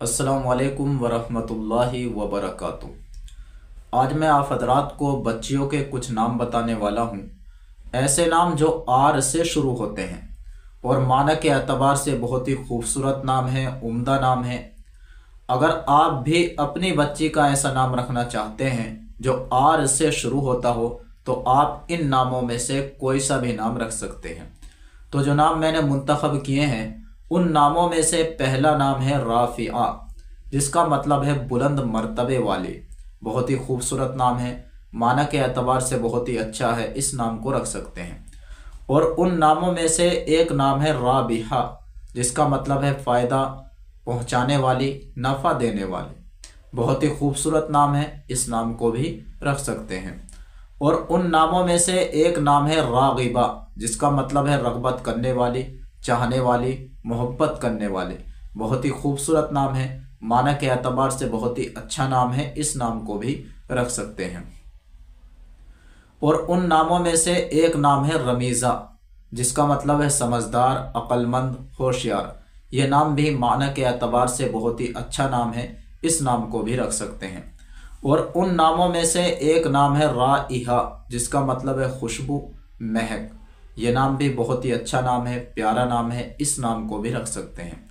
السلام علیکم ورحمۃ اللہ وبرکاتہ۔ آج میں آپ حضرات کو بچیوں کے کچھ نام بتانے والا ہوں، ایسے نام جو آر سے شروع ہوتے ہیں اور معنی کے اعتبار سے بہت ہی خوبصورت نام ہیں، عمدہ نام ہیں۔ اگر آپ بھی اپنی بچی کا ایسا نام رکھنا چاہتے ہیں جو آر سے شروع ہوتا ہو تو آپ ان ناموں میں سے کوئی سا بھی نام رکھ سکتے ہیں۔ تو جو نام میں نے منتخب کیے ہیں ان ناموں میں سے پہلا نام ہے رافعہ، جس کا مطلب ہے بلند مرتبے والی۔ بہت ہی خوبصورت نام ہے، معنی کے اعتبار سے بہت ہی اچھا ہے، اس نام کو رکھ سکتے ہیں۔ اور ان ناموں میں سے ایک نام ہے رابحہ، جس کا مطلب ہے فائدہ پہنچانے والی، نفع دینے والی۔ بہت ہی خوبصورت نام ہے، اس نام کو بھی رکھ سکتے ہیں۔ اور ان ناموں میں سے ایک نام ہے راغبہ، جس کا مطلب ہے رغبت کرنے والی، چاہنے والی، محبت کرنے والی۔ بہت ہی خوبصورت نام ہے، معنی کے اعتبار سے بہت ہی اچھا نام ہے، اس نام کو بھی رکھ سکتے ہیں۔ اور ان ناموں میں سے ایک نام ہے رمیزہ، جس کا مطلب ہے سمجھدار، عقل مند، ہوشیار۔ یہ نام بھی معنی کے اعتبار سے بہت ہی اچھا نام ہے، اس نام کو بھی رکھ سکتے ہیں۔ اور ان ناموں میں سے ایک نام ہے رائحہ، جس کا مطلب ہے خوشبو، مہک۔ یہ نام بھی بہت ہی اچھا نام ہے، پیارا نام ہے، اس نام کو بھی رکھ سکتے ہیں۔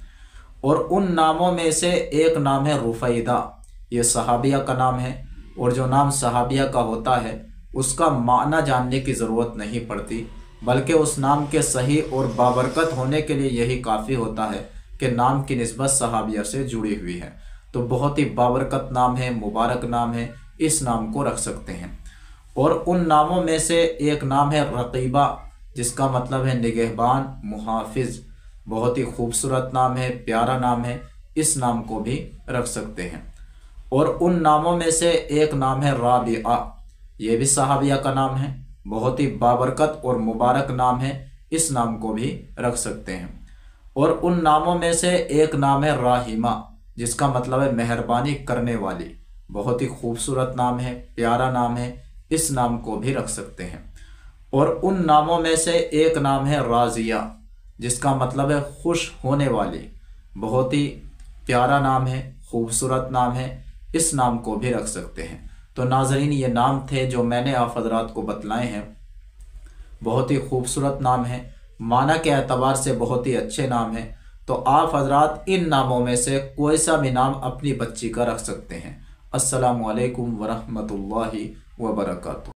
اور ان ناموں میں سے ایک نام ہے رفیدہ، یہ صحابیہ کا نام ہے۔ اور جو نام صحابیہ کا ہوتا ہے اس کا معنی جاننے کی ضرورت نہیں پڑتی، بلکہ اس نام کے صحیح اور بابرکت ہونے کے لیے یہی کافی ہوتا ہے کہ نام کی نسبت صحابیہ سے جڑی ہوئی ہے۔ تو بہت ہی بابرکت نام ہے، مبارک نام ہے، اس نام کو رکھ سکتے ہیں۔ اور ان ناموں میں سے ایک نام ہے رقیبہ، جس کا مطلب ہے نگہبان، محافظ۔ بہت ہی خوبصورت نام ہے، پیارا نام ہے، اس نام کو بھی رکھ سکتے ہیں۔ اور ان ناموں میں سے ایک نام ہے رابعہ، یہ بھی صحابیہ کا نام ہے، بہت ہی بابرکت اور مبارک نام ہے، اس نام کو بھی رکھ سکتے ہیں۔ اور ان ناموں میں سے ایک نام ہے راحمہ، جس کا مطلب ہے مہربانی کرنے والی۔ بہت ہی خوبصورت نام ہے، پیارا نام ہے، اس نام کو بھی رکھ سکتے ہیں۔ اور ان ناموں میں سے ایک نام ہے راضیہ، جس کا مطلب ہے خوش ہونے والی۔ بہت ہی پیارا نام ہے، خوبصورت نام ہے، اس نام کو بھی رکھ سکتے ہیں۔ تو ناظرین، یہ نام تھے جو میں نے آپ حضرات کو بتلائے ہیں۔ بہت ہی خوبصورت نام ہے، معنی کے اعتبار سے بہت ہی اچھے نام ہیں۔ تو آپ حضرات ان ناموں میں سے کوئی سا بھی نام اپنی بچی کا رکھ سکتے ہیں۔ السلام علیکم ورحمۃ اللہ وبرکاتہ۔